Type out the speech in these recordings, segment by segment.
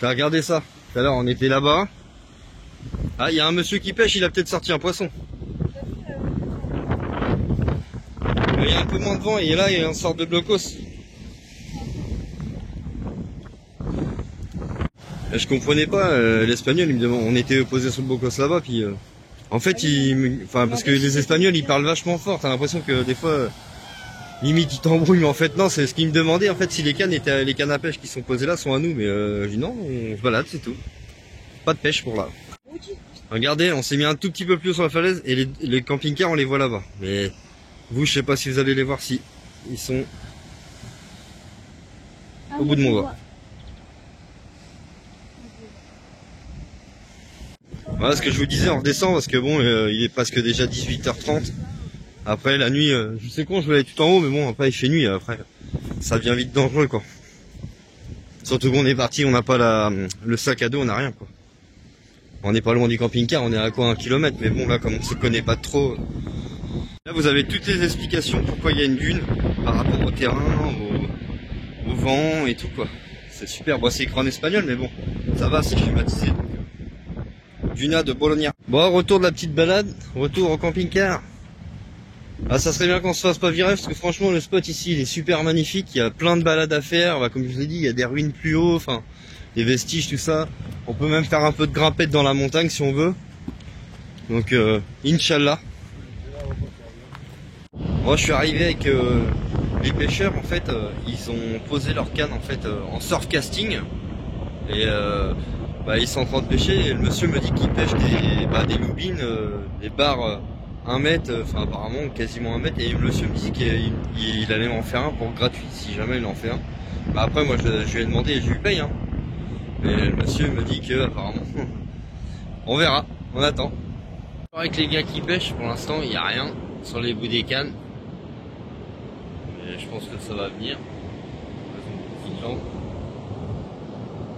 T'as regardé ça? Tout à l'heure on était là-bas. Ah, il y a un monsieur qui pêche, il a peut-être sorti un poisson. Il y a un peu moins de vent et là il y a une sorte de blocos. Je comprenais pas, l'espagnol il me demande, on était posé sur le blocos là-bas puis en fait parce que les espagnols ils parlent vachement fort, t'as l'impression que des fois limite ils t'embrouillent, mais en fait non, c'est ce qu'ils me demandaient en fait si les cannes à pêche qui sont posées là sont à nous, mais je dis non, on se balade, c'est tout. Pas de pêche pour là. Regardez, on s'est mis un tout petit peu plus haut sur la falaise et les camping-cars on les voit là-bas. Mais vous, je sais pas si vous allez les voir, si ils sont au bout de mon doigt. Voilà ce que je vous disais, on redescend parce que bon, il est presque déjà 18h30. Après la nuit, je sais quoi, je voulais aller tout en haut, mais bon après il fait nuit, après ça devient vite dangereux quoi. Surtout qu'on est parti, on n'a pas le sac à dos, on n'a rien quoi. On n'est pas loin du camping-car, on est à quoi, 1 kilomètre, mais bon là comme on se connaît pas trop. Là vous avez toutes les explications pourquoi il y a une dune par rapport au terrain, au vent et tout quoi. C'est super, bon c'est écrit en espagnol mais bon, ça va, c'est schématisé. Duna de Bologna. Bon, retour de la petite balade, retour au camping-car. Ah, ça serait bien qu'on se fasse pas virer parce que franchement le spot ici il est super magnifique, il y a plein de balades à faire, bah, comme je vous ai dit il y a des ruines plus haut, enfin des vestiges tout ça, on peut même faire un peu de grimpette dans la montagne si on veut, donc Inch'Allah. Moi je suis arrivé avec les pêcheurs en fait, ils ont posé leur canne en fait en surf casting et ils sont en train de pêcher et le monsieur me dit qu'il pêche des loubines, des barres 1 mètre, enfin apparemment quasiment 1 mètre, et le monsieur me dit qu'il allait en faire un pour gratuit si jamais il en fait un. Bah après moi je lui ai demandé et je lui paye hein. Mais le monsieur me dit que apparemment on verra, on attend. Avec les gars qui pêchent, pour l'instant il n'y a rien sur les bouts des cannes. Mais je pense que ça va venir.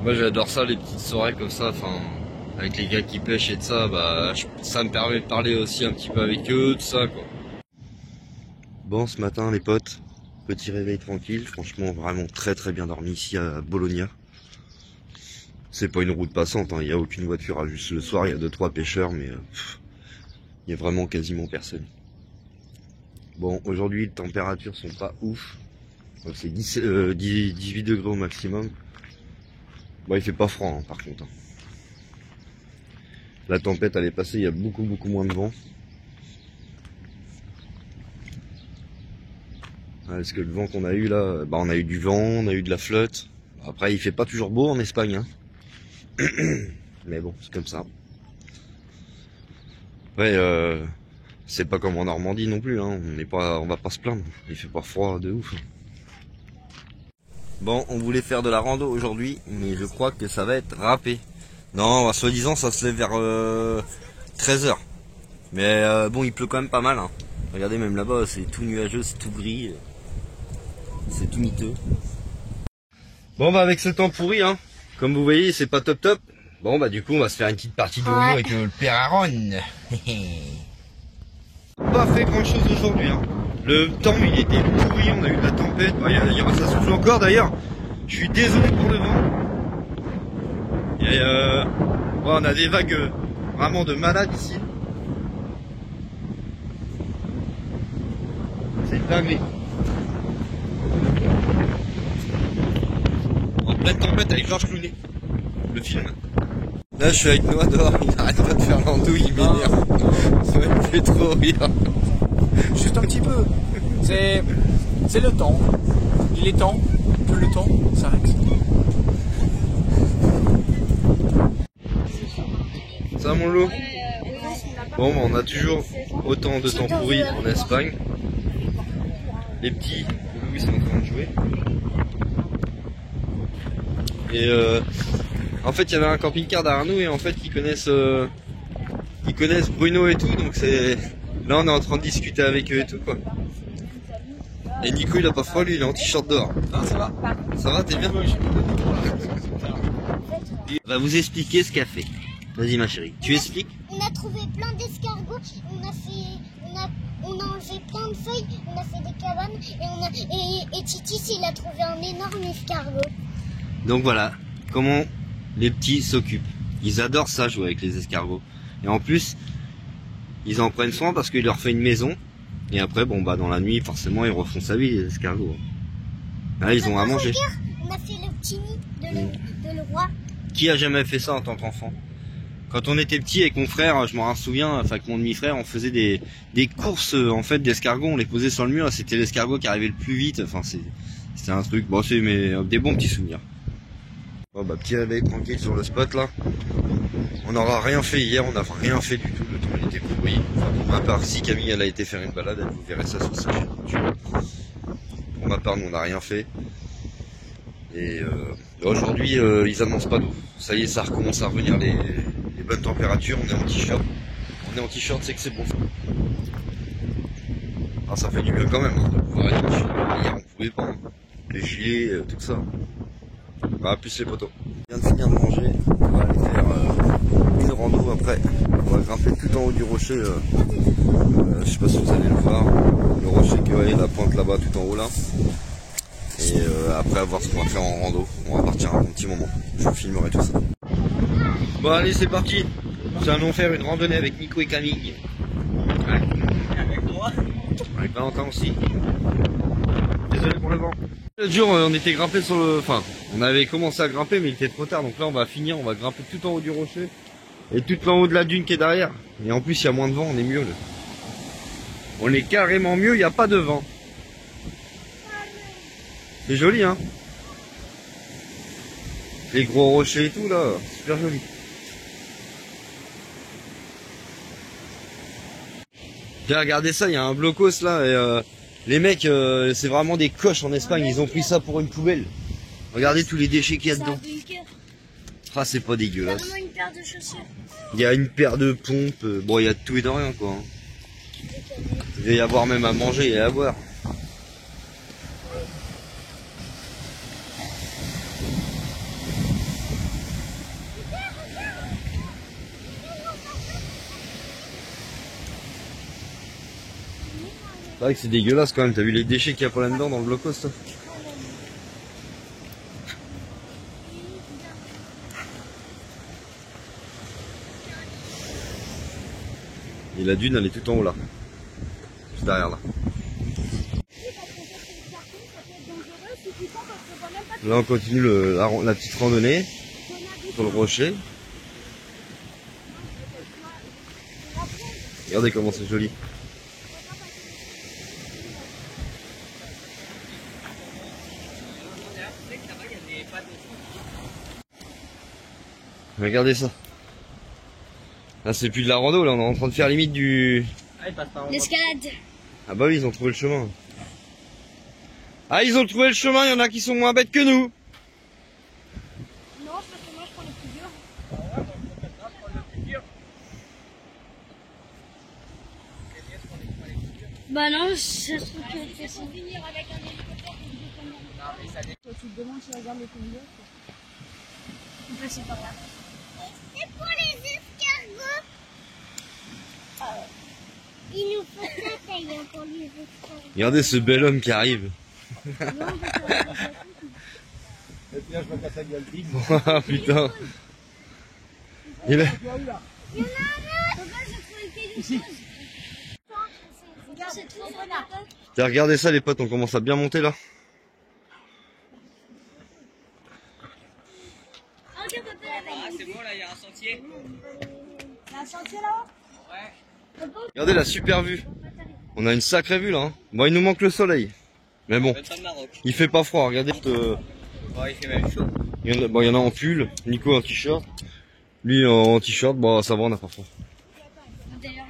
Moi j'adore ça, les petites soirées comme ça, enfin avec les gars qui pêchent et de ça, bah ça me permet de parler aussi un petit peu avec eux, tout ça quoi. Bon, ce matin les potes, petit réveil tranquille, franchement vraiment très bien dormi ici à Bologna. C'est pas une route passante, il n'y a aucune voiture, juste le soir il y a 2-3 pêcheurs, mais il y a vraiment quasiment personne. Bon, aujourd'hui les températures sont pas ouf, c'est 18 degrés au maximum. Bon, il fait pas froid par contre. La tempête elle est passée, il y a beaucoup moins de vent. Parce que le vent qu'on a eu là, on a eu du vent, on a eu de la flotte. Après il fait pas toujours beau en Espagne hein. Mais bon, c'est comme ça. Ouais, c'est pas comme en Normandie non plus hein. On va pas se plaindre, il fait pas froid de ouf. Bon, on voulait faire de la rando aujourd'hui, mais je crois que ça va être râpé. Non, soi-disant ça se lève vers 13h. Mais bon, il pleut quand même pas mal hein. Regardez, même là-bas c'est tout nuageux, c'est tout gris, c'est tout miteux. Bon bah avec ce temps pourri hein, comme vous voyez c'est pas top. Bon bah du coup on va se faire une petite partie de Omo avec le père Aaron. Pas fait grand chose aujourd'hui hein. Le temps il était pourri, on a eu de la tempête, ça souffle encore d'ailleurs. Je suis désolé pour le vent. Et on a des vagues vraiment de malades ici. C'est dingue. En pleine tempête avec Georges Clooney, le film. Là je suis avec Noah dehors, il arrête pas de faire l'andouille, il m'énerve. Ça me fait trop rire. Juste un petit peu. C'est le temps. Il est temps que le temps s'arrête. Ça mon loup. Bon, on a toujours autant de temps pourri en Espagne. Les petits, Louis sont en train de jouer. Et en fait, il y avait un camping-car derrière nous et en fait, ils connaissent Bruno et tout, donc c'est là on est en train de discuter avec eux et tout quoi. Et Nico il a pas froid, lui il est en t-shirt dehors. Non, ça va. Ça va, t'es bien? Il va vous expliquer ce qu'a fait. Vas-y ma chérie, tu expliques? On a trouvé plein d'escargots, on a enlevé plein de feuilles, on a fait des cabanes et Titis il a trouvé un énorme escargot. Donc voilà, comment les petits s'occupent. Ils adorent ça, jouer avec les escargots. Et en plus, ils en prennent soin parce qu'il leur fait une maison. Et après, bon bah dans la nuit, forcément, ils refont sa vie, les escargots. Là, ils ont à manger. Regarde, on a fait le petit nid de le roi. Qui a jamais fait ça en tant qu'enfant? Quand on était petit avec mon frère, je m'en souviens, enfin avec mon demi-frère, on faisait des courses en fait d'escargots, on les posait sur le mur, c'était l'escargot qui arrivait le plus vite, enfin c'était un truc, bon c'est des bons petits souvenirs. Bon bah petit réveil tranquille sur le spot là. On n'aura rien fait hier, on n'a rien fait du tout, le temps il était pourri. Enfin, pour ma part, si Camille elle a été faire une balade, elle vous verrez ça sur sa chaîne YouTube. Pour ma part, nous on n'a rien fait. Et aujourd'hui ils annoncent pas d'eau. Ça y est, ça recommence à revenir les bonnes températures, on est en t-shirt. On est en t-shirt, c'est que c'est bon. Ah ça fait du bien quand même hein, de pouvoir être en t-shirt. Hier on pouvait pas. Hein. Les gilets, tout ça. Ah plus les poteaux. On vient de finir de manger, on va aller faire une rando après. On va grimper tout en haut du rocher. Je sais pas si vous allez le voir. Le rocher qui est la pointe là-bas tout en haut là. Et après avoir ce qu'on va faire en rando, on va partir un petit moment. Je vous filmerai tout ça. Bon allez c'est parti. Nous allons faire une randonnée avec Nico et Camille. Avec moi. Avec Valentin aussi. Désolé pour le vent. L'autre jour on était grimpé sur le... Enfin on avait commencé à grimper mais il était trop tard. Donc là on va finir, on va grimper tout en haut du rocher. Et tout en haut de la dune qui est derrière. Et en plus il y a moins de vent, on est mieux là. On est carrément mieux, il n'y a pas de vent. C'est joli hein. Les gros rochers et tout là, super joli. Tiens, regardez ça, il y a un blocos là et les mecs, c'est vraiment des coches en Espagne, ils ont pris ça pour une poubelle. Regardez tous les déchets qu'il y a dedans. Ah, c'est pas dégueulasse. Une paire de chaussures. Il y a une paire de pompes, bon il y a de tout et de rien quoi. Il va y avoir même à manger et à boire. C'est vrai que c'est dégueulasse quand même, t'as vu les déchets qu'il y a pas là-dedans dans le blocos là. Et la dune elle est tout en haut là. Juste derrière là. Là on continue la petite randonnée sur le rocher. Regardez comment c'est joli. Regardez ça. Là c'est plus de la rando, là on est en train de faire limite du... L'escalade. Ah bah oui ils ont trouvé le chemin. Ah ils ont trouvé le chemin, il y en a qui sont moins bêtes que nous. Non, parce que moi je prends le plus dur. Bah non, c'est ce truc que fait ça. Venir avec un hélicoptère et toi tu te demandes si regarde les combien. On peut c'est pas grave. C'est pour les escargots. Il nous faut ça d'ailleurs pour les escargots. Regardez ce bel homme qui arrive. Ah putain. Il est... Il y en a un autre. Papa, j'ai trouvé quelque chose. Regarde, c'est trop renard. Tiens, regardez ça les potes, on commence à bien monter là. Ah, c'est bon là, il y a un sentier. Il y a un sentier là-haut? Ouais. Regardez la super vue. On a une sacrée vue là. Hein. Bon il nous manque le soleil. Mais bon, il fait pas froid, regardez. Ouais, il fait même chaud. Il y en a en pull, Nico en t-shirt. Lui en t-shirt, bon ça va, on n'a pas froid.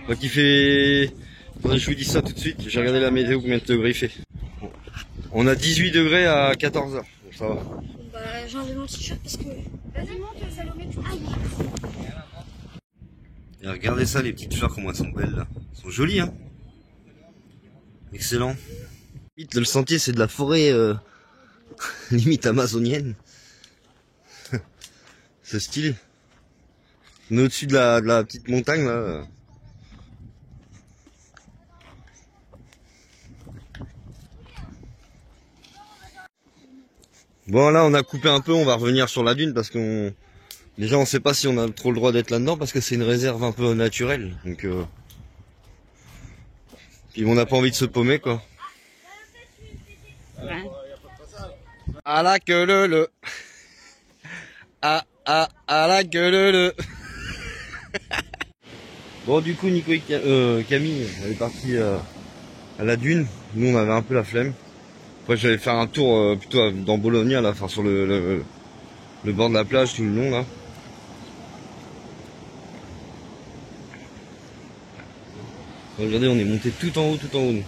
Donc il fait... Attendez, je vous dis ça tout de suite, j'ai regardé la météo combien de degrés il fait. On a 18 degrés à 14h, donc ça va. Bah j'enlève mon t-shirt parce que... Vas-y monte Salomé, tu Et regardez ça, les petites fleurs, comment elles sont belles là. Elles sont jolies hein. Excellent. Le sentier c'est de la forêt limite amazonienne. C'est stylé. On est au-dessus de la petite montagne là. Bon là on a coupé un peu, on va revenir sur la dune parce qu'on Déjà, on sait pas si on a trop le droit d'être là-dedans parce que c'est une réserve un peu naturelle. Donc, puis on n'a pas envie de se paumer, quoi. Ouais. À la queue le. À la queue le. Bon, du coup, Nico et Camille, elle est partie à la dune. Nous, on avait un peu la flemme. Après, j'allais faire un tour plutôt dans Bologna, là, enfin sur le bord de la plage, tout le long, là. Regardez, on est monté tout en haut, nous.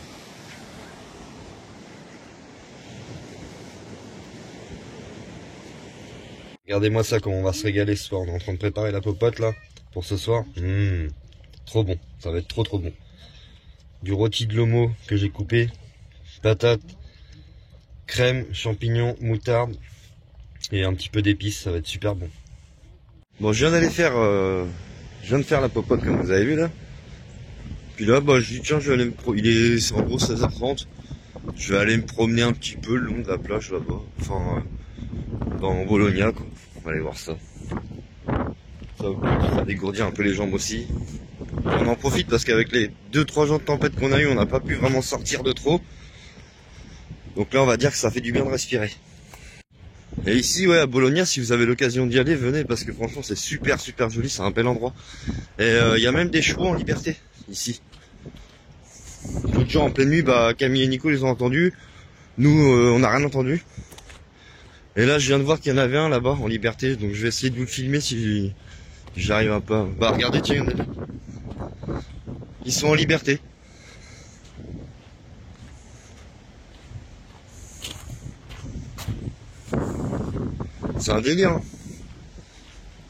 Regardez-moi ça, comment on va se régaler ce soir. On est en train de préparer la popote là, pour ce soir. Trop bon, ça va être trop bon. Du rôti de lomo que j'ai coupé, patates, crème, champignons, moutarde et un petit peu d'épices, ça va être super bon. Bon, je viens de faire la popote comme vous avez vu là. Puis là, bah, je dis tiens, je vais aller c'est en gros 16h30. Je vais aller me promener un petit peu le long de la plage là-bas. Enfin, dans Bologna, quoi. On va aller voir ça. Ça va dégourdir un peu les jambes aussi. On en profite parce qu'avec les 2-3 jours de tempête qu'on a eu, on n'a pas pu vraiment sortir de trop. Donc là, on va dire que ça fait du bien de respirer. Et ici, ouais, à Bologna, si vous avez l'occasion d'y aller, venez parce que franchement, c'est super joli, c'est un bel endroit. Et il y a même des chevaux en liberté, ici. L'autre jour, en pleine nuit, bah, Camille et Nico les ont entendus. Nous, on n'a rien entendu. Et là, je viens de voir qu'il y en avait un là-bas, en liberté. Donc, je vais essayer de vous le filmer si j'arrive un peu. Bah, regardez, tiens, il y en a deux. Ils sont en liberté. C'est un délire, hein.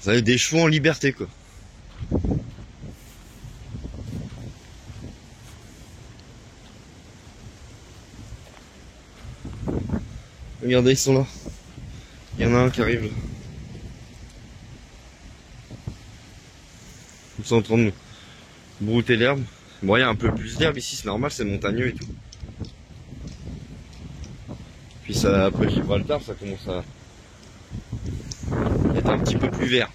Vous avez des chevaux en liberté, quoi. Regardez, ils sont là. Il y en a un qui arrive là. Ils sont en train de brouter l'herbe. Bon, il y a un peu plus d'herbe ici, c'est normal, c'est montagneux et tout. Puis ça, après Gibraltar, ça commence à être un petit peu plus vert.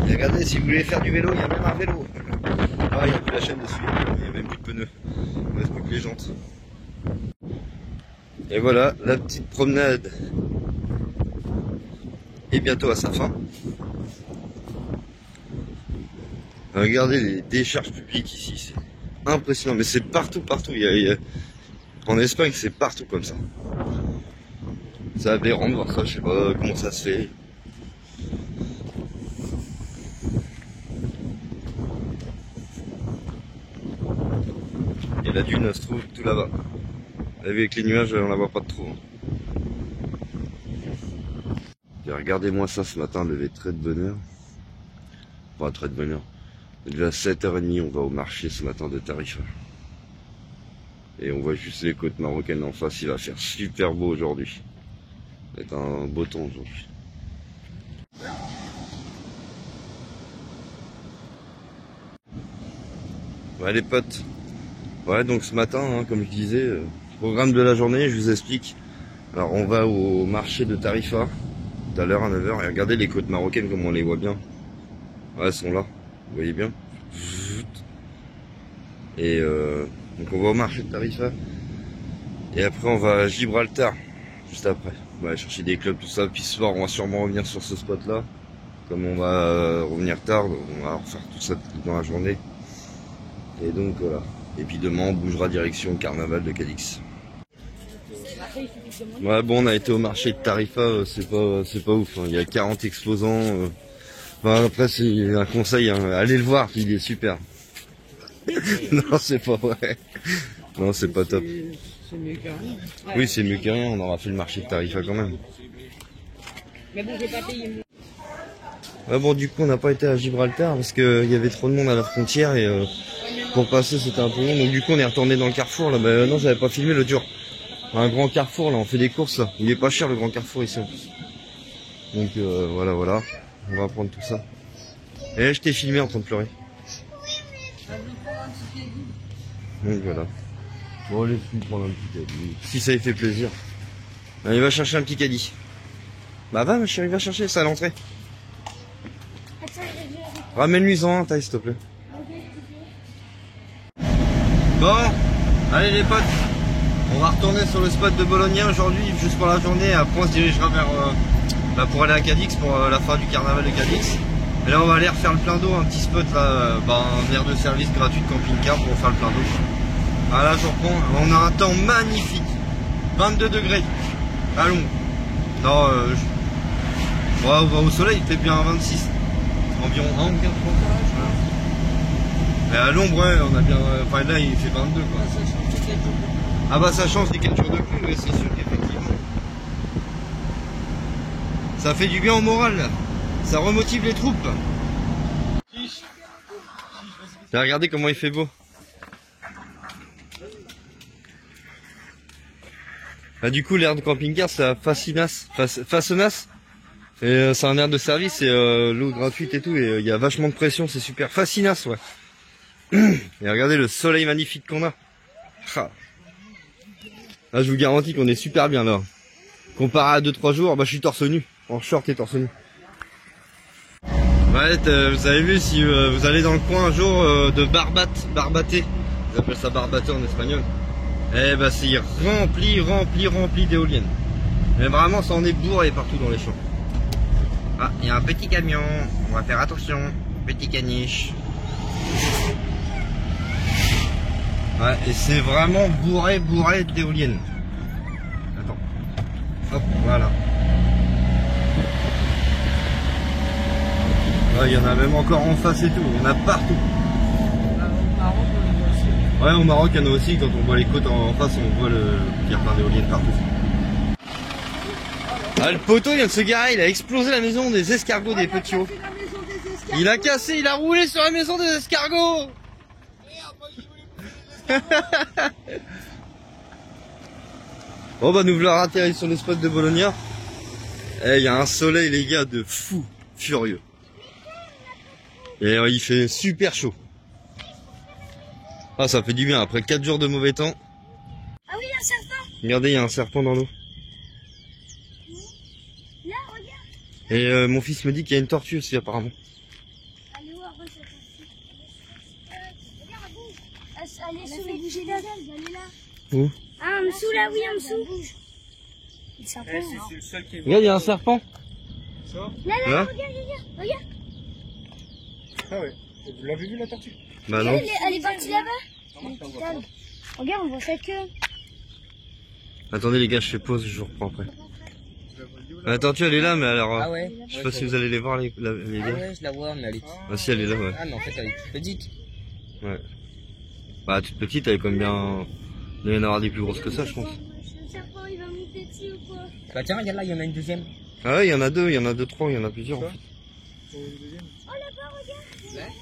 Et regardez, si vous voulez faire du vélo, il y a même un vélo. Ah, il n'y a plus la chaîne dessus, il n'y a même plus de pneus. Il ne reste plus que les jantes. Et voilà, la petite promenade est bientôt à sa fin. Regardez les décharges publiques ici, c'est impressionnant, mais c'est partout. En Espagne, c'est partout comme ça. C'est aberrant de voir ça, je sais pas comment ça se fait. Et la dune, elle se trouve tout là-bas. Avec les nuages, on la voit pas trop. Et regardez-moi ça ce matin, levé très de bonne heure. Pas très de bonne heure. Déjà 7h30, on va au marché ce matin de Tarifa. Et on voit juste les côtes marocaines en face, il va faire super beau aujourd'hui. Ça va être un beau temps aujourd'hui. Ouais les potes. Ouais donc ce matin, hein, comme je disais, programme de la journée, je vous explique. Alors on va au marché de Tarifa, tout à l'heure à 9h, et regardez les côtes marocaines comme on les voit bien. Ouais, elles sont là, vous voyez bien. Et donc on va au marché de Tarifa. Et après on va à Gibraltar, juste après. On va aller chercher des clubs, tout ça. Puis ce soir on va sûrement revenir sur ce spot là. Comme on va revenir tard, on va refaire tout ça dans la journée. Et donc voilà. Et puis demain on bougera direction le carnaval de Cadix. Ouais bon, on a été au marché de Tarifa, c'est pas ouf, hein. Il y a 40 exposants. Enfin, après c'est un conseil, hein. Allez le voir, il est super. Non c'est pas vrai. Non c'est pas top. C'est mieux que rien. Ouais. Oui c'est mieux que rien, on aura fait le marché de Tarifa quand même. Mais bon, j'ai pas payé. Ouais bon, du coup on n'a pas été à Gibraltar parce qu'il y avait trop de monde à la frontière et pour passer c'était un peu long. Donc du coup on est retourné dans le carrefour là. Bah non, j'avais pas filmé l'autre jour. Un grand carrefour là, on fait des courses là. Il est pas cher le grand carrefour ici en plus. Donc voilà, on va prendre tout ça. Et là je t'ai filmé en train de pleurer. Donc voilà. Bon, laisse-lui prendre un petit caddie. Si ça lui fait plaisir. Allez, va chercher un petit caddie. Bah va ma chérie, va chercher, c'est à l'entrée. Ramène-lui-en un, taille s'il te plaît. Bon, allez les potes, on va retourner sur le spot de Bologna aujourd'hui, juste pour la journée. Après on se dirigera vers, pour aller à Cadix pour la fin du carnaval de Cadix. Et là on va aller refaire le plein d'eau, un petit spot là, un aire de service gratuit de camping-car pour faire le plein d'eau. Ah là je reprends, on a un temps magnifique, 22 degrés, à l'ombre. Non, on va au soleil, il fait bien 26, environ 1 ou 4 mais à l'ombre, ouais, on a bien. Enfin là, il fait 22 quoi. Ah bah ça change des 4 jours de pluie, mais c'est sûr qu'effectivement. Ça fait du bien au moral, là. Ça remotive les troupes. Regardez comment il fait beau. Bah du coup l'aire de camping-car c'est à Fassenas. Et c'est un aire de service et l'eau gratuite et tout, et il y a vachement de pression, c'est super. Fascinas, ouais. Et regardez le soleil magnifique qu'on a. Ah. Là je vous garantis qu'on est super bien là. Comparé à 2-3 jours, bah je suis torse nu, en short et torse nu. Ouais, vous avez vu, si vous allez dans le coin un jour de Barbate, ils appellent ça Barbate en espagnol. Eh bah c'est rempli d'éoliennes. Mais vraiment ça en est bourré partout dans les champs. Ah, il y a un petit camion, on va faire attention, petit caniche. Ouais, et c'est vraiment bourré d'éoliennes. Attends. Hop, voilà. Ouais, il y en a même encore en face et tout, il y en a partout. Ouais, au Maroc, il y en a aussi, quand on voit les côtes en face, on voit qu'il y a plein d'éoliennes partout. Ah, le poteau, il vient de se garer, il a explosé la maison des escargots des petits hauts. Il a cassé, il a roulé sur la maison des escargots. Bon bah nous voilà atterri sur le spot de Bologna. Et il y a un soleil les gars de fou furieux. Et il fait super chaud. Ah ça fait du bien après 4 jours de mauvais temps. Ah oui, il y a un serpent. Regardez, il y a un serpent dans l'eau. Là, regarde. Et mon fils me dit qu'il y a une tortue aussi apparemment. Allez voir cette tortue. Regarde, elle bouge. Elle est sous les bougies d'algue, elle est là. Où? Ah, en dessous là, oui, en dessous. Le serpent. C'est le seul qui est... Regarde, il y a un serpent. Là, Là regarde. Ah ouais, vous l'avez vu la tortue? Bah non. Elle est partie là-bas. Regarde, on voit sa queue. Attendez les gars, je fais pause, je vous reprends après. La tortue elle est là, mais alors... Ah ouais. Je sais pas si vous allez les voir les Ah gars. ouais, je la vois, mais elle est... Ah si, elle est là, ouais. Ah mais en fait elle est toute petite. Ouais. Bah toute petite, elle est comme bien... Il doit y en avoir des plus grosses que ça, je pense. Le serpent, il va monter dessus ou quoi? Bah tiens, regarde là, il y en a une deuxième. Ah ouais, il y en a deux, trois, il y en a plusieurs. En fait. Oh là-bas, regarde.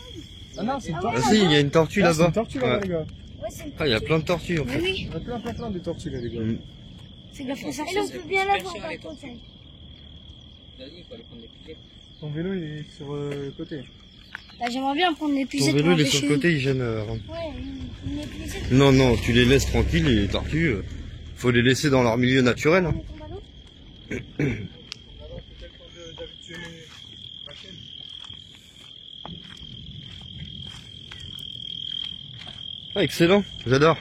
Ah non, c'est une Ah tortue. si, il y a une tortue Ah, c'est là-bas. une tortue là-bas, Ouais. les gars. Ouais, c'est une Ah, il y a plein de tortues en fait. oui. Il y a plein de tortues là, les gars. Mm. C'est de la fausse argent. On peut bien la voir par contre. Vas-y, il faut aller prendre des pieds. Ton vélo il est sur le côté. Bah, j'aimerais bien prendre les Ton pucettes vélo pour il est sur le côté, il gêne. Ouais, une épuisette. Non, non, tu les laisses tranquilles, les tortues. Faut les laisser dans leur milieu naturel. Hein. Ah, excellent, j'adore.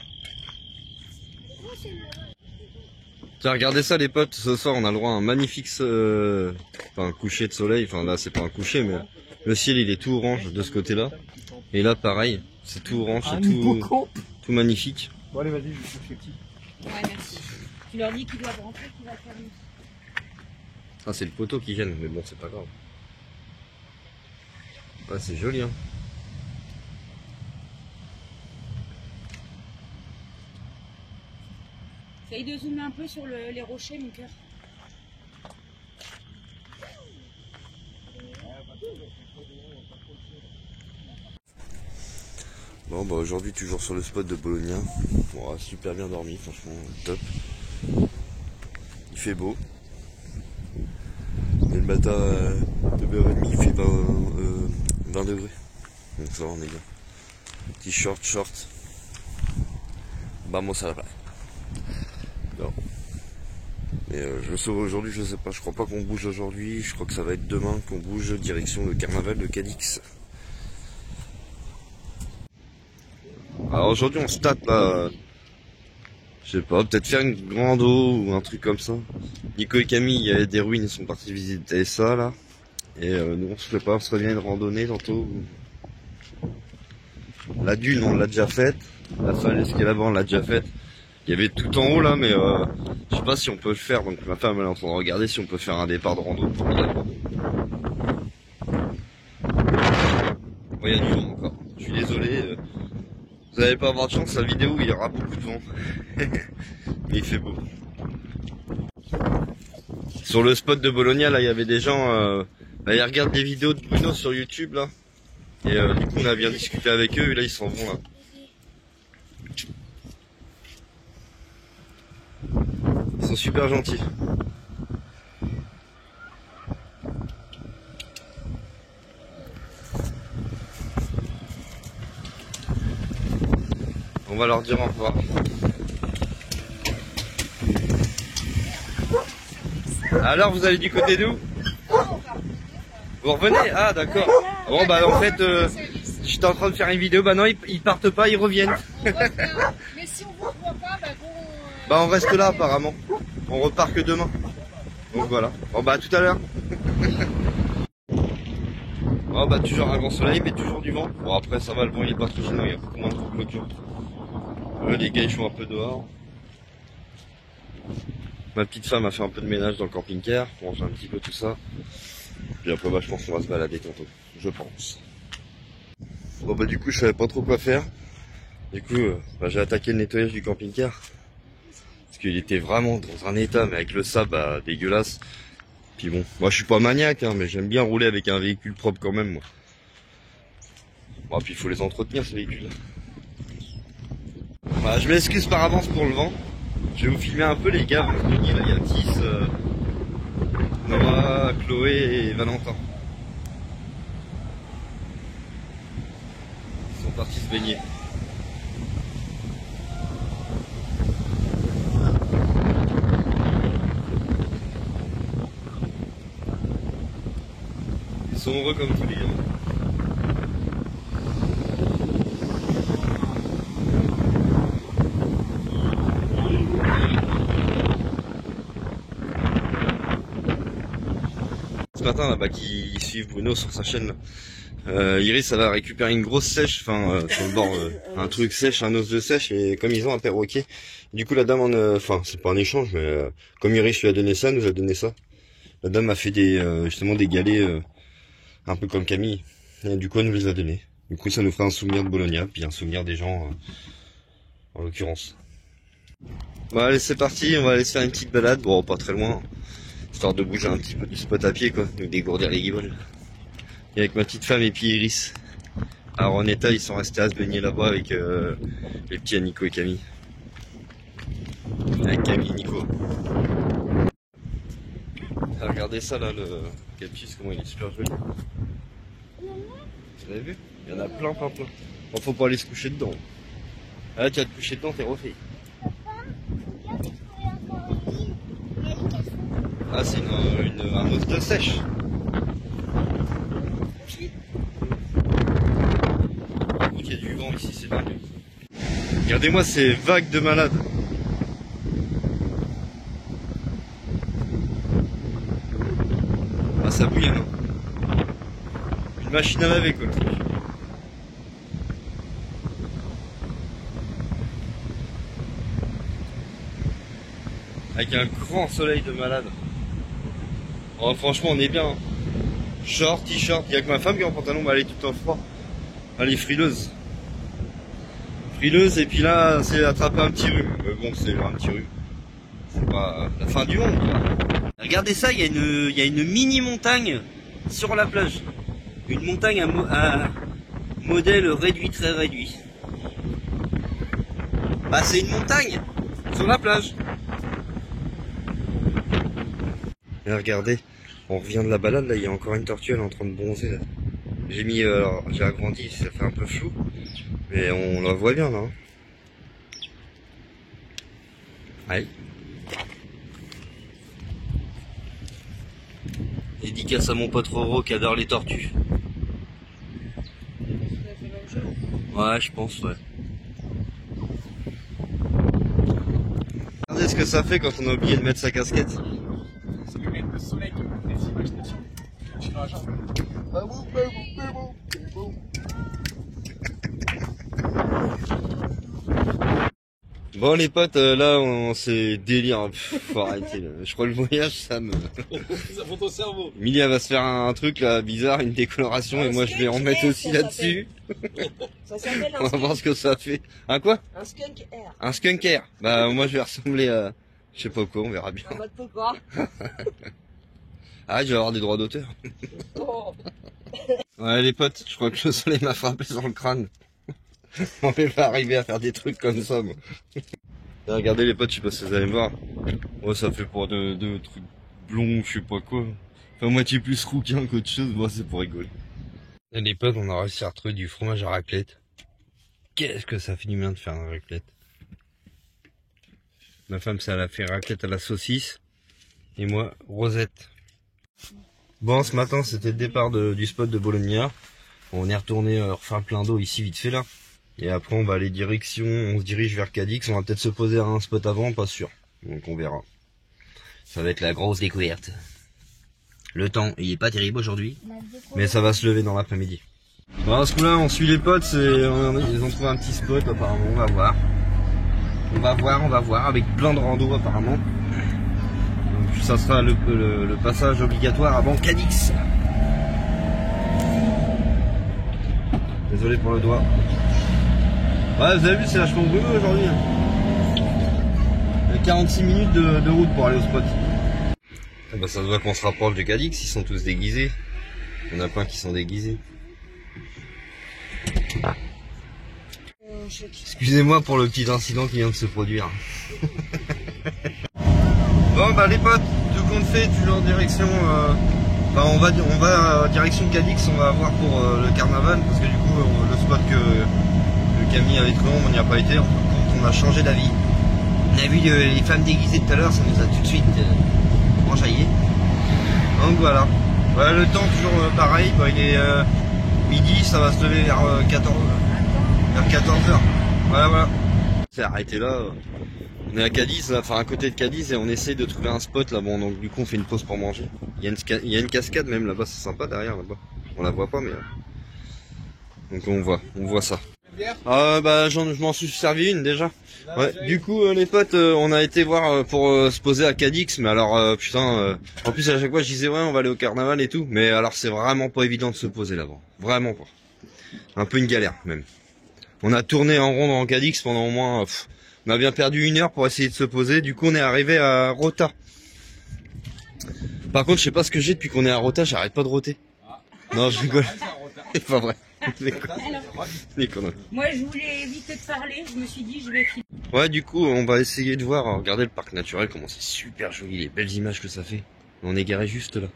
Tiens, regardez ça les potes, ce soir on a le droit à un magnifique enfin, coucher de soleil, enfin là c'est pas un coucher mais le ciel il est tout orange de ce côté là. Et là pareil, c'est tout orange, c'est tout magnifique. Bon allez vas-y, je vais chercher le petit. Ouais, merci. Tu leur dis qu'ils doivent rentrer, qu'ils vont fermer. Ah c'est le poteau qui gêne, mais bon c'est pas grave. Ah c'est joli hein. Essaye de zoomer un peu sur les rochers, mon cœur. Bon bah aujourd'hui toujours sur le spot de Bologna. On a super bien dormi, franchement top. Il fait beau. Et le matin de 9h30 il fait 20 degrés. Donc ça va, on est bien. T-shirt, short. Vamos a la playa. Non. Mais je sauve aujourd'hui, je sais pas, je crois pas qu'on bouge aujourd'hui, je crois que ça va être demain qu'on bouge direction le carnaval de Cadix. Alors aujourd'hui on se tâte là, je sais pas, peut-être faire une rando ou un truc comme ça. Nico et Camille, il y a des ruines, ils sont partis visiter ça là. Et nous on se prépare, on se revient une randonnée tantôt. La dune on l'a déjà faite, la falaise qui est là-bas on l'a déjà faite. Il y avait tout en haut là, mais je sais pas si on peut le faire, donc ma femme elle est en train de regarder si on peut faire un départ de rando. Il y a du vent encore, je suis désolé, vous n'allez pas avoir de chance, la vidéo il y aura beaucoup de vent, mais il fait beau. Sur le spot de Bologna là, il y avait des gens, ils regardent des vidéos de Bruno sur YouTube là, et du coup on a bien discuté avec eux, et là ils s'en vont là. Ils sont super gentils. On va leur dire au revoir. Alors vous allez du côté d'où? Vous revenez? Ah d'accord. Bon bah en fait j'étais en train de faire une vidéo, bah non ils partent pas, ils reviennent. Mais si on vous voit pas, bah bon... Bah on reste là apparemment. On repart que demain. Donc voilà. Bon bah à tout à l'heure. Oh bah toujours un grand soleil mais toujours du vent. Bon après ça va, le vent il est pas trop gênant, il y a beaucoup moins de clôture. Les gars ils jouent un peu dehors. Ma petite femme a fait un peu de ménage dans le camping-car pour ranger un petit peu tout ça. Puis après bah je pense qu'on va se balader tantôt. Je pense. Bon bah du coup je savais pas trop quoi faire. Du coup bah, j'ai attaqué le nettoyage du camping-car. Parce qu'il était vraiment dans un état, mais avec le sable bah, dégueulasse. Puis bon, moi je suis pas maniaque, hein, mais j'aime bien rouler avec un véhicule propre quand même, moi. Bon, puis il faut les entretenir ces véhicules. Bah, je m'excuse par avance pour le vent. Je vais vous filmer un peu les gars. Il y a Tis, Noah, Chloé et Valentin. Ils sont partis se baigner. Ils sont heureux comme tous les gamins. Ce matin là-bas qui suivent Bruno sur sa chaîne là. Iris elle a récupéré une grosse sèche, enfin sur le bord un truc sèche, un os de sèche, et comme ils ont un perroquet, du coup la dame enfin c'est pas un échange mais comme Iris lui a donné ça, nous a donné ça. La dame a fait des justement des galets un peu comme Camille, et du coup elle nous les a donnés. Du coup ça nous fera un souvenir de Bologna, puis un souvenir des gens en l'occurrence. Bon allez c'est parti, on va aller se faire une petite balade, bon pas très loin, histoire de bouger un petit peu du spot à pied quoi, de dégourdir les guibolles. Et avec ma petite femme et puis Iris. Alors en état ils sont restés à se baigner là-bas avec les petits Nico et Camille. Avec Camille et Nico. Ah, regardez ça là, le capucine, comment il est super joli. Vous avez vu? Il y en a plein. Bon, faut pas aller se coucher dedans. Ah là tu vas te coucher dedans, t'es refait. Ah c'est un os de sèche. Il y a du vent ici, c'est dingue. Regardez-moi ces vagues de malades. Ah ça bouillonne. Une machine à laver quoi. Avec un grand soleil de malade. Oh, franchement on est bien. Short, t-shirt, il n'y a que ma femme qui est en pantalon, mais elle est tout en froid. Elle est frileuse. Frileuse et puis là c'est attraper un petit rhume. Mais bon c'est un petit rhume. C'est pas la fin du monde. Là. Regardez ça, il y a une mini montagne sur la plage. Une montagne à modèle réduit, très réduit. Bah c'est une montagne sur la plage. Et regardez, on revient de la balade, là il y a encore une tortue, elle est en train de bronzer là. J'ai mis, alors j'ai agrandi, ça fait un peu flou, mais on la voit bien là. Ouais. Dédicace à mon pote Roro qui adore les tortues. Ouais, je pense, ouais. Regardez ce que ça fait quand on a oublié de mettre sa casquette. C'est le le soleil qui me fait des images dessus. Je suis dans la jambe. Bon les potes, là on s'est délire. Faut arrêter là. Je crois que le voyage ça me... Ça prend ton cerveau. Emilia va se faire un truc là bizarre, une décoloration et moi je vais en mettre aussi là-dessus. Ça s'appelle On va voir ce que ça fait. Un quoi? un skunk air. Un skunk air. Bah moi je vais ressembler à... Je sais pas quoi, on verra bien. Un mode pourquoi? Ah je vais avoir des droits d'auteur. Oh. Ouais les potes, je crois que le soleil m'a frappé sur le crâne. On va pas arriver à faire des trucs comme ça moi. Et regardez les potes, je sais pas si vous allez me voir. Ouais ça fait pour de trucs blonds, je sais pas quoi. Enfin moitié plus rouquin qu'autre chose, moi c'est pour rigoler. Et les potes, on a réussi à retrouver du fromage à raclette. Qu'est-ce que ça fait du bien de faire une raclette. Ma femme ça elle a fait raclette à la saucisse. Et moi rosette. Bon ce matin c'était le départ du spot de Bologna. On est retourné refaire plein d'eau ici vite fait là. Et après on va aller direction, on se dirige vers Cadix, on va peut-être se poser à un spot avant, pas sûr. Donc on verra. Ça va être la grosse découverte. Le temps, il est pas terrible aujourd'hui, mais ça va se lever dans l'après-midi. Bon à ce coup-là, on suit les potes, ils ont trouvé un petit spot apparemment, on va voir. On va voir, avec plein de randos apparemment. Donc ça sera le passage obligatoire avant Cadix. Désolé pour le doigt. Ouais, vous avez vu, c'est vachement brumeux aujourd'hui. Il y a 46 minutes de route pour aller au spot. Ah bah ça se voit qu'on se rapproche de Cadix, ils sont tous déguisés. Il y en a plein qui sont déguisés. Excusez-moi pour le petit incident qui vient de se produire. Bon bah les potes, tout compte fait, toujours en direction... Enfin, on va direction Cadix, on va voir pour le carnaval, parce que du coup le spot que Camille avait trouvé, on n'y a pas été, en fin de compte on a changé d'avis. On a vu les femmes déguisées tout à l'heure, ça nous a tout de suite enjaillé. Donc voilà. Voilà le temps toujours pareil, bah, il est midi, ça va se lever vers 14h. Voilà. C'est arrêté là. On est à Cadiz, là, enfin à côté de Cadiz et on essaye de trouver un spot là. Bon donc du coup on fait une pause pour manger. Il y a une cascade même là-bas, c'est sympa derrière là-bas. On la voit pas mais donc on voit ça. Bah je m'en suis servi une déjà. Ouais. Du coup les potes, on a été voir pour se poser à Cadix, mais alors putain, en plus à chaque fois je disais ouais on va aller au carnaval et tout, mais alors c'est vraiment pas évident de se poser là-bas, vraiment pas. Un peu une galère même. On a tourné en rond dans Cadix pendant au moins, on a bien perdu 1 heure pour essayer de se poser. Du coup on est arrivé à Rota. Par contre je sais pas ce que j'ai depuis qu'on est à Rota, j'arrête pas de roter. Non je rigole, c'est pas vrai. Moi je voulais éviter de parler, je me suis dit je vais écrire. Ouais du coup on va essayer de voir, regardez le parc naturel, comment c'est super joli, les belles images que ça fait. On est garé juste là.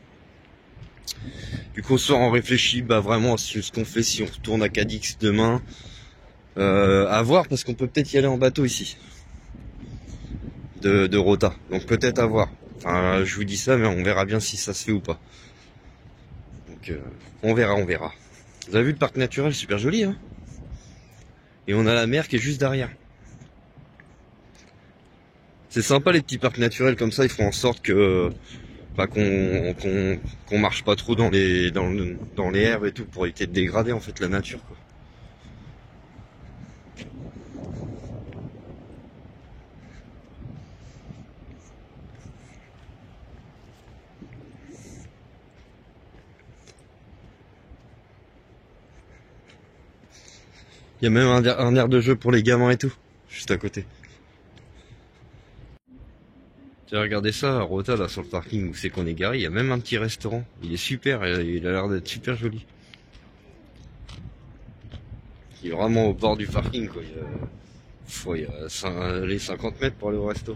Du coup on réfléchit bah vraiment sur ce qu'on fait si on retourne à Cadix demain. À voir parce qu'on peut peut-être y aller en bateau ici. De Rota. Donc peut-être à voir. Enfin je vous dis ça mais on verra bien si ça se fait ou pas. Donc on verra. Vous avez vu le parc naturel, super joli hein. Et on a la mer qui est juste derrière. C'est sympa les petits parcs naturels comme ça, ils font en sorte que bah, qu'on marche pas trop dans les herbes et tout pour éviter de dégrader en fait la nature quoi. Il y a même un aire de jeu pour les gamins et tout, juste à côté. Tiens, regardez ça, à Rota, là, sur le parking où c'est qu'on est garé, il y a même un petit restaurant. Il est super, il a l'air d'être super joli. Il est vraiment au bord du parking, quoi. Il y a les 50 mètres pour aller au resto.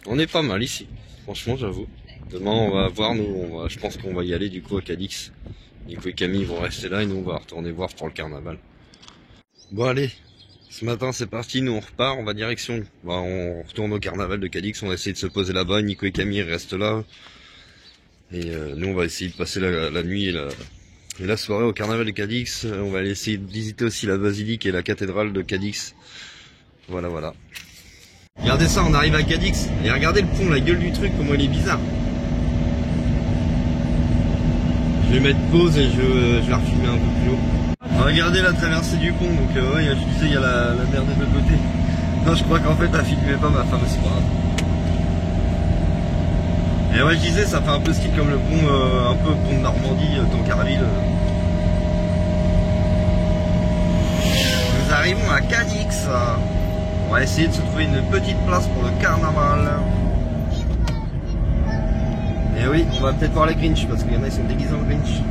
On est pas mal ici. Franchement, j'avoue. Demain, on va voir, je pense qu'on va y aller du coup à Cadix. Nico et Camille vont rester là et nous on va retourner voir pour le carnaval. Bon allez, ce matin c'est parti, nous on repart, on va direction. On retourne au carnaval de Cadix, on va essayer de se poser là-bas, Nico et Camille restent là. Et nous on va essayer de passer la nuit et la soirée au carnaval de Cadix. On va aller essayer de visiter aussi la basilique et la cathédrale de Cadix. Voilà, voilà. Regardez ça, on arrive à Cadix. Et regardez le pont, la gueule du truc, comment il est bizarre. Je vais mettre pause et je vais la refilmer un peu plus haut. Regardez la traversée du pont, donc ouais, je disais, il y a la mer des deux côtés. Non, je crois qu'en fait, elle filmait pas ma femme, c'est pas grave. Et ouais, je disais, ça fait un peu style comme le pont, un peu pont de Normandie, Tancarville. Nous arrivons à Cadix. On va essayer de se trouver une petite place pour le carnaval. Et oui, on va peut-être voir les Grinch, parce qu'il y en a, ils sont déguisés en Grinch.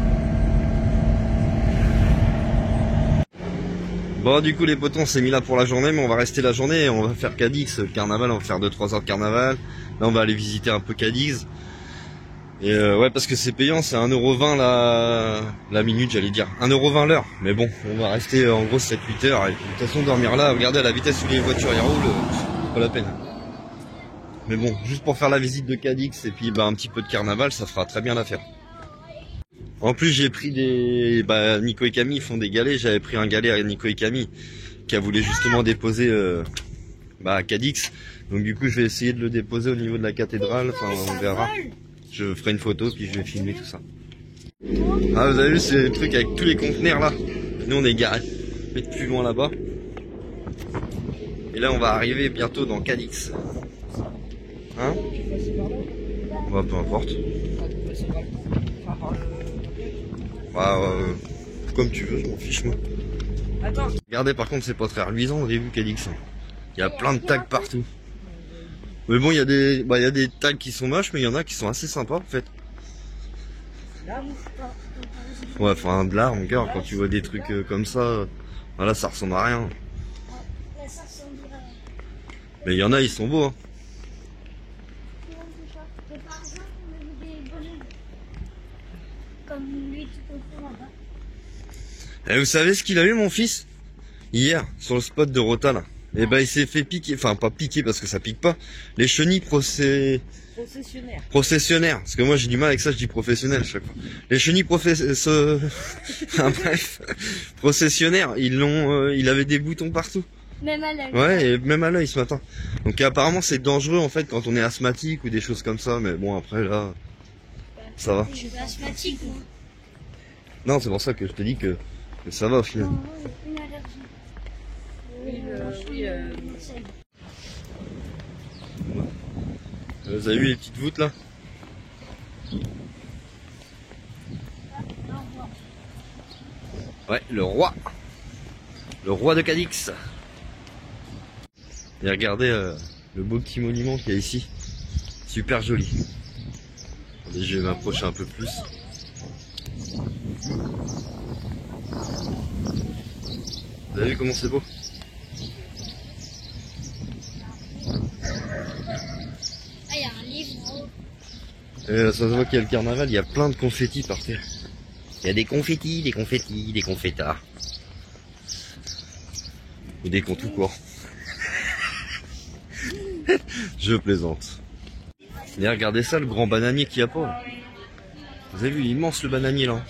Bon, du coup, les potons, on s'est mis là pour la journée, mais on va rester la journée et on va faire Cadix, le carnaval, on va faire 2-3 heures de carnaval. Là, on va aller visiter un peu Cadix. Et ouais, parce que c'est payant, c'est 1,20 € la minute, j'allais dire. 1,20 € l'heure. Mais bon, on va rester en gros 7-8 heures. Et puis, de toute façon, dormir là, regardez à la vitesse où les voitures y roulent, c'est pas la peine. Mais bon, juste pour faire la visite de Cadix et puis un petit peu de carnaval, ça fera très bien l'affaire. En plus, j'ai pris des... Nico et Camille font des galets. J'avais pris un galet à Nico et Camille qui a voulu justement déposer à Cadix. Donc du coup, je vais essayer de le déposer au niveau de la cathédrale. Enfin, on verra. Je ferai une photo puis je vais filmer tout ça. Ah, vous avez vu, c'est le truc avec tous les conteneurs là. Nous, on est garés peut-être plus loin là-bas. Et là, on va arriver bientôt dans Cadix. Hein? Bah, peu importe. Comme tu veux, je m'en fiche moi. Attends. Regardez, par contre, c'est pas très reluisant au début Cadix. Il y a plein de tags partout. Mais bon, il y a des tags qui sont moches, mais il y en a qui sont assez sympas en fait. Ouais, enfin de l'art, mon gars, quand tu vois des trucs comme ça, voilà, ça ressemble à rien. Mais il y en a, ils sont beaux. Hein. Et vous savez ce qu'il a eu, mon fils? Hier, sur le spot de Rota, là. Et il s'est fait piquer, enfin pas piquer parce que ça pique pas, les chenilles processionnaires. Parce que moi j'ai du mal avec ça, je dis professionnel chaque fois. Les chenilles processionnaires, il avait des boutons partout. Même à l'œil. Ouais, et même à l'œil ce matin. Donc apparemment c'est dangereux en fait quand on est asthmatique ou des choses comme ça, mais bon après là, ça va. Je suis pas asthmatique moi. Non, c'est pour ça que je te dis que ça va au final. Non, j'ai une allergie. Vous avez vu les petites voûtes là? Ouais, le roi de Cadix. Et regardez le beau petit monument qu'il y a ici, super joli. Attendez, je vais m'approcher un peu plus. Vous avez vu comment c'est beau? Ah, il y a un livre en haut. Et là, ça se voit qu'il y a le carnaval, il y a plein de confettis par terre. Il y a des confettis, des confettards. Ou des cons tout court. Je plaisante. Et regardez ça, le grand bananier qu'il y a pas. Vous avez vu, il est immense le bananier là.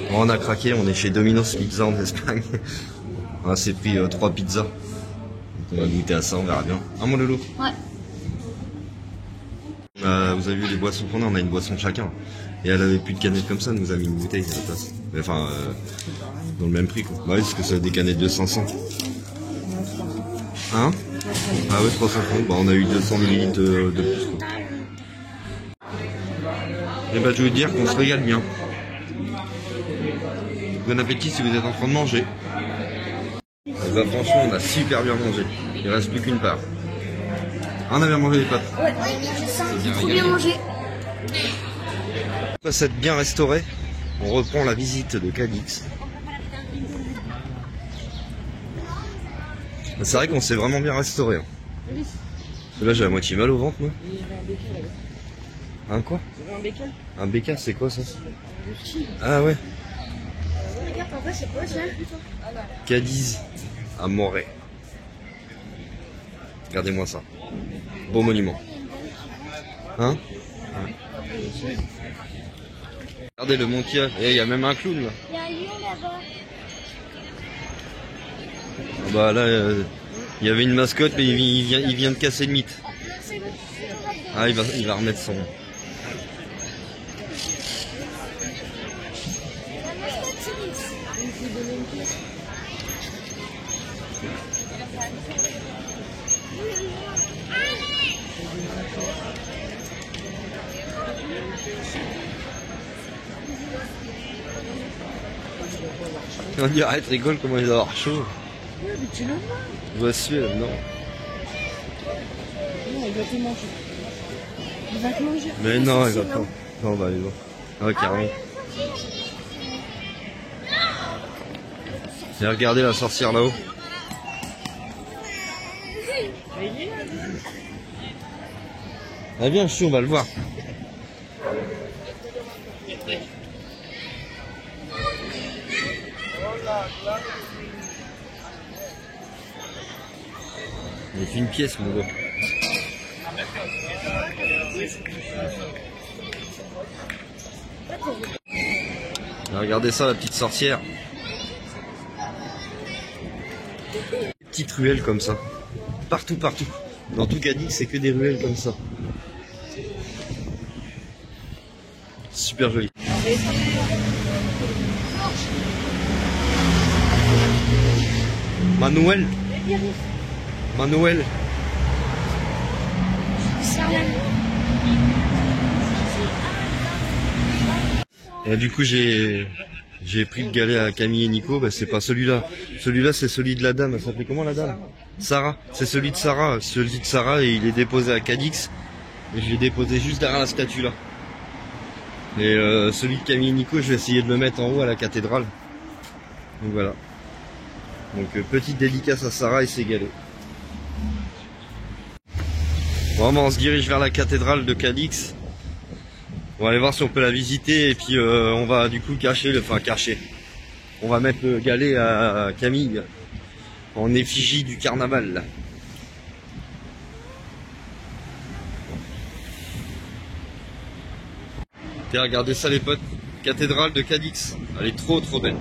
Bon, on a craqué, on est chez Domino's Pizza en Espagne. On s'est pris 3 pizzas. On va goûter à ça, on verra bien. Ah mon loulou? Ouais. Vous avez vu les boissons qu'on a une boisson de chacun. Et elle avait plus de canettes comme ça, elle nous a mis une bouteille à la place. Enfin, dans le même prix quoi. Bah oui, parce que c'est des canettes de 500. Hein? Ah ouais, 350. Bah on a eu 200 ml de plus quoi. Et bah je veux dire qu'on se régale bien. Bon appétit si vous êtes en train de manger. Et bah franchement on a super bien mangé. Il reste plus qu'une part. On a bien mangé les pâtes. Ouais, je sens que j'ai trop bien mangé. Après s'être bien restauré, on reprend la visite de Cadix. C'est vrai qu'on s'est vraiment bien restauré. Hein. Là j'ai à moitié mal au ventre moi. Un quoi? Un bécal. Un béca, c'est quoi ça? Ah ouais. Regarde, papa, c'est quoi ça? Cadiz à Moret. Regardez-moi ça. Beau monument. Hein? Ouais. Regardez le mont qu'il y a. Et il y a même un clown là. Il y a un lion là-bas. Ah bah là, il y avait une mascotte mais il vient de casser le mythe. C'est bon. Ah il va remettre son... La mascotte, c'est Nix. On dit arrête, rigole, comment il doit avoir chaud. Ouais, mais tu le vois. Il doit suer là, non. Non, il va te manger. Il va te manger. Mais non, il va pas. Non, bah il va. Ah, carrément. Et regardez la sorcière là-haut. Ah viens, chou, on va le voir. C'est une pièce, mon gars. Ah, regardez ça, la petite sorcière. Petite ruelle comme ça. Partout, partout. Dans tout Cadix, c'est que des ruelles comme ça. Super joli. Manuel. Manuel. Et du coup j'ai pris le galet à Camille et Nico, bah, c'est pas celui-là. Celui-là c'est celui de la dame, elle s'appelait comment la dame? Sarah, c'est celui de Sarah. Celui de Sarah et il est déposé à Cadix. Et je l'ai déposé juste derrière la statue là. Et celui de Camille et Nico, je vais essayer de le mettre en haut à la cathédrale. Donc voilà. Donc petite dédicace à Sarah et ses galets. Bon, on se dirige vers la cathédrale de Cadix. On va aller voir si on peut la visiter et puis on va du coup cacher. On va mettre le galet à Camille en effigie du carnaval. Et regardez ça les potes, cathédrale de Cadix. Elle est trop belle.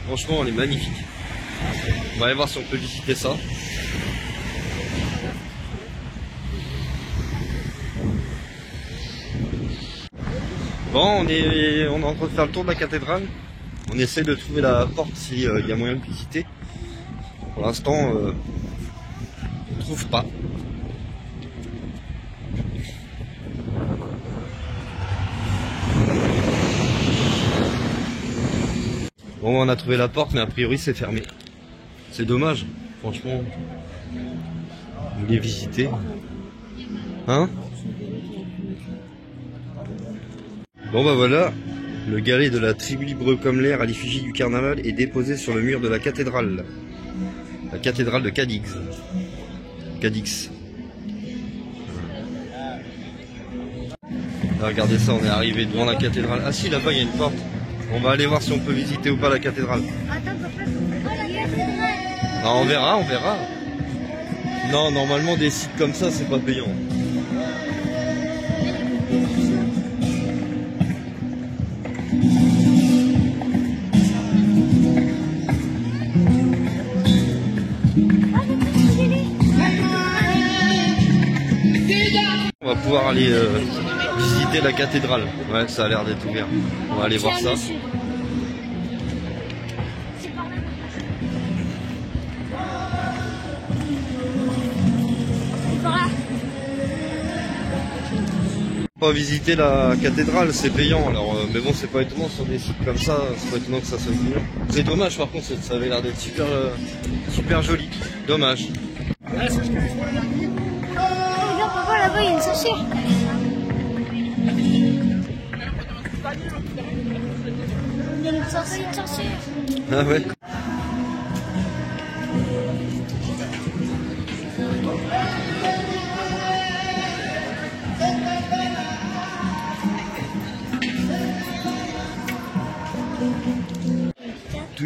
Franchement elle est magnifique. On va aller voir si on peut visiter ça. Bon, on est en train de faire le tour de la cathédrale. On essaie de trouver la porte s'il y a moyen de visiter. Pour l'instant, on ne trouve pas. Bon, on a trouvé la porte, mais a priori c'est fermé. C'est dommage, franchement. Vous voulez visiter? Hein? Bon bah voilà, le galet de la tribu libre comme l'air à l'effigie du carnaval est déposé sur le mur de la cathédrale. La cathédrale de Cadix. Cadix. Ah, regardez ça, on est arrivé devant la cathédrale. Ah si, là-bas il y a une porte. On va aller voir si on peut visiter ou pas la cathédrale. Attends, papa, la cathédrale. Non, on verra, on verra. Non, normalement des sites comme ça, c'est pas payant. On va pouvoir aller visiter la cathédrale. Ouais, ça a l'air d'être ouvert. On va aller voir ça. Pas visiter la cathédrale, c'est payant. Alors, mais bon, c'est pas étonnant sur des sites comme ça. C'est pas étonnant que ça soit payant. C'est dommage, par contre, ça avait l'air d'être super joli. Dommage. Regarde, papa, là-bas, il y a une sorcière. Il y a une sorcière. Ah ouais.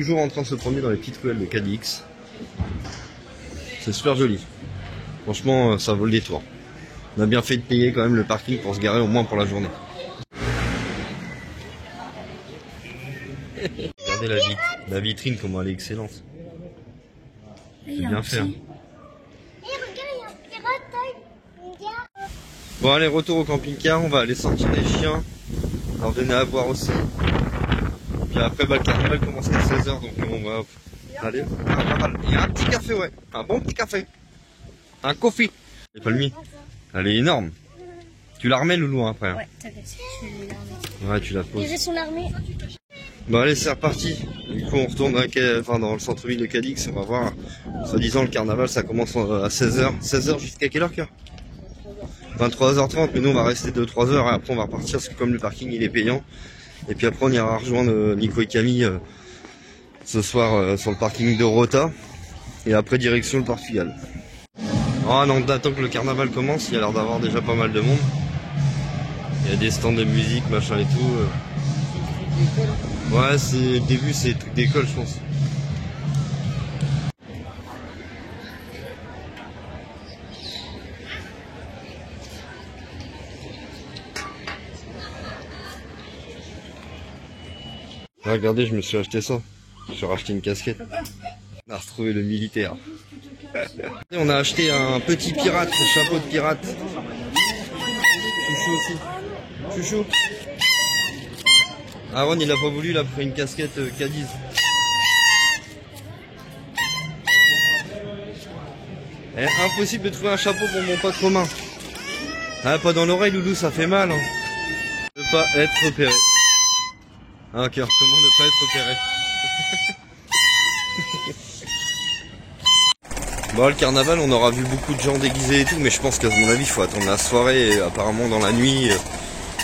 toujours en train de se promener dans les petites ruelles de Cadix. C'est super joli. Franchement, ça vaut le détour. On a bien fait de payer quand même le parking pour se garer au moins pour la journée. Regardez la vitrine, comment elle est excellente. C'est bien fait. Hein. Bon allez, retour au camping-car, on va aller sortir les chiens, leur donner à boire aussi. Puis après le carnaval commence à 16h, donc on va aller. Il y a un petit café, ouais, un bon petit café. Un coffee. C'est pas le mien. Elle est énorme. Tu la remets Loulou après. Ouais, t'inquiète, je vais l'armer. Ouais, tu la poses. Il reste son armée. Bon allez, c'est reparti. Du coup, on retourne dans le centre-ville de Cadix. On va voir, soi-disant, le carnaval, ça commence à 16h. 16h jusqu'à quelle heure, Cœur 23h30, mais nous on va rester 2-3 heures et après on va repartir parce que comme le parking il est payant. Et puis après on ira rejoindre Nico et Camille ce soir sur le parking de Rota. Et après direction le Portugal. Ah non, on attend que le carnaval commence, il y a l'air d'avoir déjà pas mal de monde. Il y a des stands de musique, machin et tout. Ouais, c'est le début, c'est des trucs d'école je pense. Ah, regardez, je me suis acheté ça. Je suis racheté une casquette. On a retrouvé le militaire. On a acheté un petit pirate, un chapeau de pirate. Chouchou aussi. Chouchou. Aaron il a pas voulu, il a pris une casquette Cadiz. Impossible de trouver un chapeau pour mon pote Romain. Ah, pas dans l'oreille Loulou, ça fait mal. Hein. Ne pas être repéré. Ah Cœur, comment ne pas être repéré? Bon, le carnaval, on aura vu beaucoup de gens déguisés et tout, mais je pense qu'à mon avis, il faut attendre la soirée, et apparemment dans la nuit.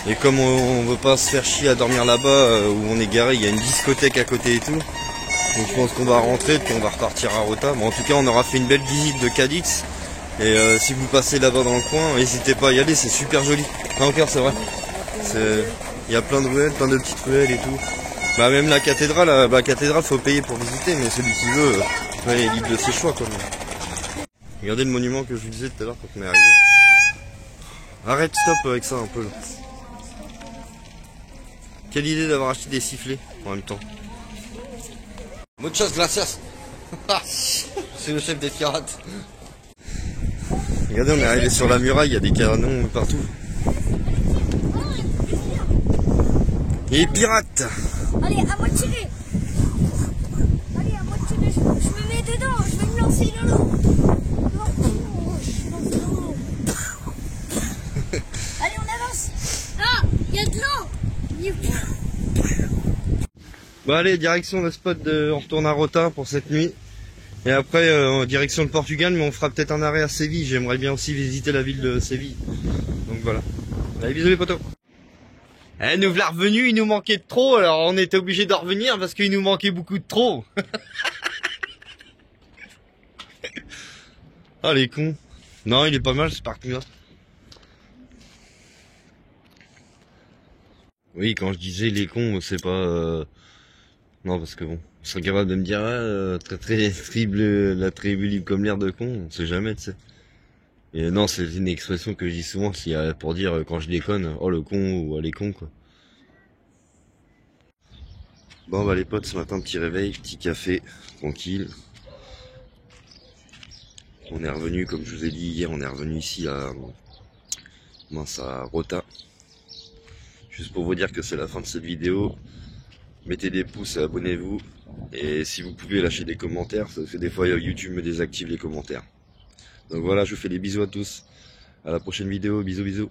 Et comme on veut pas se faire chier à dormir là-bas, où on est garé, il y a une discothèque à côté et tout. Donc je pense qu'on va rentrer, puis on va repartir à Rota. Bon, en tout cas, on aura fait une belle visite de Cadix. Et si vous passez là-bas dans le coin, n'hésitez pas à y aller, c'est super joli. Non, Cœur, c'est vrai. Il y a plein de ruelles, plein de petites ruelles et tout. Bah même la cathédrale, faut payer pour visiter, mais celui qui veut, il est libre de ses choix quoi. Regardez le monument que je vous disais tout à l'heure quand on est arrivé. Arrête, stop avec ça un peu là. Quelle idée d'avoir acheté des sifflets en même temps. Muchas gracias. C'est le chef des pirates. Regardez, on est arrivé sur la muraille, il y a des canons partout. Et pirates. Allez, à moi de tirer. Allez, à moi de tirer. Je me mets dedans. Je vais me lancer dans l'eau. Allez, on avance. Ah, il y a de l'eau. Bon allez, direction le spot on retourne à Rota pour cette nuit. Et après, direction le Portugal, mais on fera peut-être un arrêt à Séville. J'aimerais bien aussi visiter la ville de Séville. Donc voilà. Allez, bisous les potos. Eh, nous voilà revenus, il nous manquait de trop, alors on était obligé de revenir parce qu'il nous manquait beaucoup de trop. Ah les cons. Non, il est pas mal ce parking là. Oui, quand je disais les cons, c'est pas... Non, parce que bon, ils sont capables de me dire très terrible, la tribu libre comme l'air de con, on sait jamais, tu sais. Et non, c'est une expression que je dis souvent pour dire quand je déconne, oh le con ou les cons quoi. Bon bah les potes, ce matin petit réveil, petit café, tranquille. On est revenu, comme je vous ai dit hier, on est revenu ici à Rota. Juste pour vous dire que c'est la fin de cette vidéo. Mettez des pouces et abonnez-vous. Et si vous pouvez lâcher des commentaires, parce que des fois YouTube me désactive les commentaires. Donc voilà, je vous fais des bisous à tous. À la prochaine vidéo, bisous bisous.